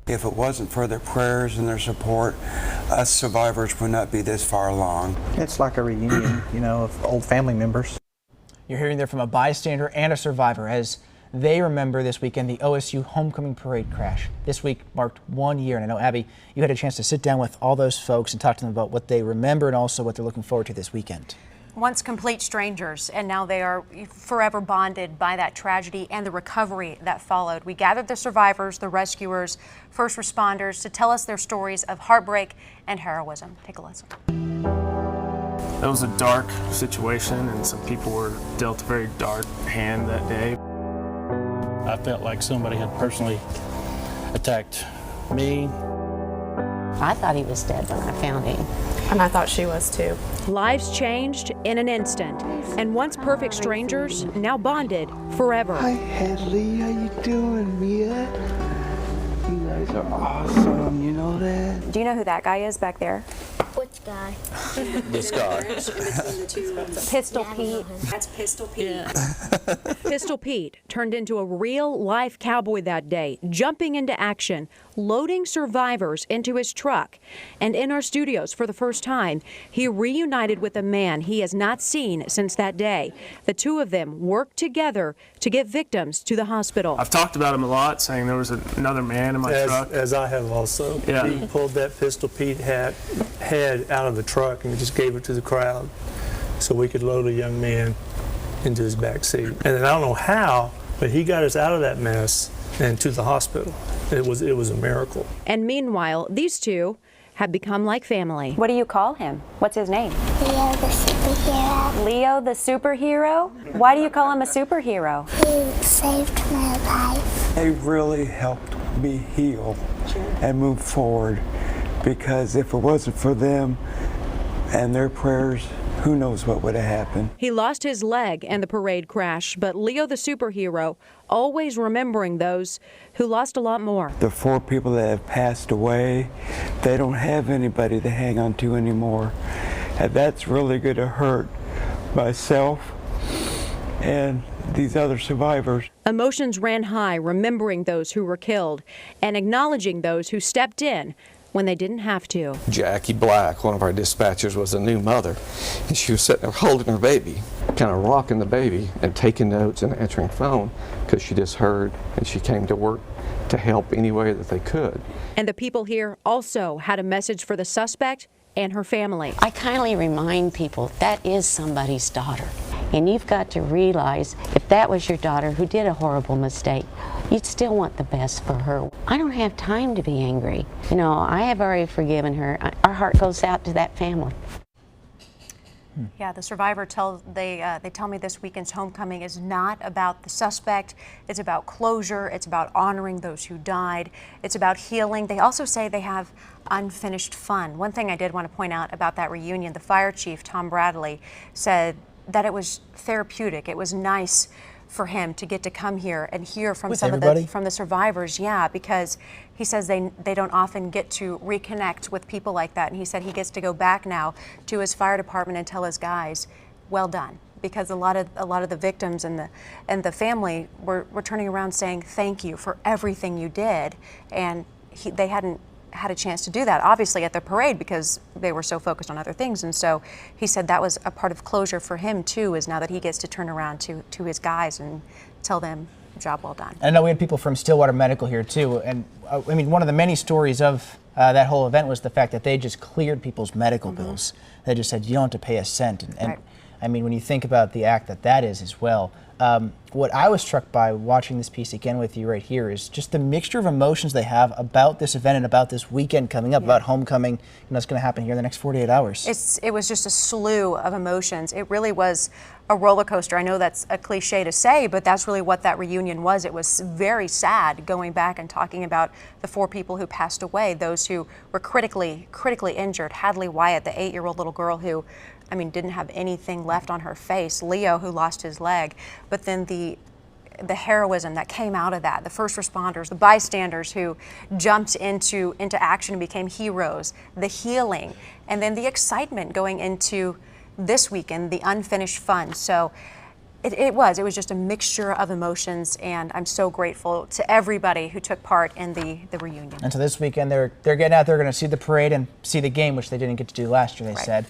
If it wasn't for their prayers and their support, us survivors would not be this far along. It's like a reunion, of old family members. You're hearing there from a bystander and a survivor as they remember this weekend the OSU homecoming parade crash. This week marked 1 year, and I know, Abby, you had a chance to sit down with all those folks and talk to them about what they remember and also what they're looking forward to this weekend. Once complete strangers, and now they are forever bonded by that tragedy and the recovery that followed. We gathered the survivors, the rescuers, first responders to tell us their stories of heartbreak and heroism. Take a listen. It was a dark situation, and some people were dealt a very dark hand that day. I felt like somebody had personally attacked me. I thought he was dead when I found him. And I thought she was too. Lives changed in an instant, and once perfect strangers, now bonded forever. Hi, Hadley. How you doing, Mia? You guys are awesome. You know that? Do you know who that guy is back there? Which guy? This guy. Pistol Pete. That's Pistol Pete. Yeah. Pistol Pete turned into a real-life cowboy that day, jumping into action, loading survivors into his truck. And in our studios for the first time, he reunited with a man he has not seen since that day. The two of them worked together to get victims to the hospital. I've talked about him a lot, saying there was another man in my truck. As I have also. Yeah. He pulled that Pistol Pete head out of the truck and just gave it to the crowd so we could load a young man into his back seat. And then I don't know how, but he got us out of that mess and to the hospital. It was a miracle. And meanwhile, these two have become like family. What do you call him? What's his name? Leo the superhero. Leo the superhero? Why do you call him a superhero? He saved my life. They really helped me heal and move forward, because if it wasn't for them and their prayers, who knows what would have happened. He lost his leg in the parade crash, but Leo the superhero always remembering those who lost a lot more. The 4 people that have passed away, they don't have anybody to hang on to anymore. And that's really going to hurt myself and these other survivors. Emotions ran high, remembering those who were killed and acknowledging those who stepped in when they didn't have to. Jackie Black, one of our dispatchers, was a new mother, and she was sitting there holding her baby, kind of rocking the baby and taking notes and answering the phone because she just heard, and she came to work to help any way that they could. And the people here also had a message for the suspect and her family. I kindly remind people that is somebody's daughter. And you've got to realize if that was your daughter who did a horrible mistake, you'd still want the best for her. I don't have time to be angry. I have already forgiven her. Our heart goes out to that family. Yeah, the survivor they tell me this weekend's homecoming is not about the suspect. It's about closure. It's about honoring those who died. It's about healing. They also say they have unfinished fun. One thing I did want to point out about that reunion, the fire chief, Tom Bradley, said that it was therapeutic. It was nice for him to get to come here and hear from from the survivors. Yeah, because he says they don't often get to reconnect with people like that. And he said he gets to go back now to his fire department and tell his guys, well done. Because a lot of the victims and the family were turning around saying thank you for everything you did, and they hadn't had a chance to do that, obviously, at the parade because they were so focused on other things. And so he said that was a part of closure for him too, is now that he gets to turn around to his guys and tell them, job well done. I know we had people from Stillwater Medical here too, and one of the many stories of that whole event was the fact that they just cleared people's medical bills. They just said you don't have to pay a cent, and right. When you think about the act that is as well, what I was struck by watching this piece again with you right here is just the mixture of emotions they have about this event and about this weekend coming up, about homecoming, that's going to happen here in the next 48 hours. It was just a slew of emotions. It really was a roller coaster. I know that's a cliche to say, but that's really what that reunion was. It was very sad going back and talking about the 4 people who passed away, those who were critically injured. Hadley Wyatt, the 8-year-old little girl who didn't have anything left on her face. Leo, who lost his leg. But then the heroism that came out of that, the first responders, the bystanders who jumped into action and became heroes, the healing, and then the excitement going into this weekend, the unfinished fun. So It was just a mixture of emotions, and I'm so grateful to everybody who took part in the reunion. And so this weekend they're getting out there, going to see the parade and see the game, which they didn't get to do last year, they said.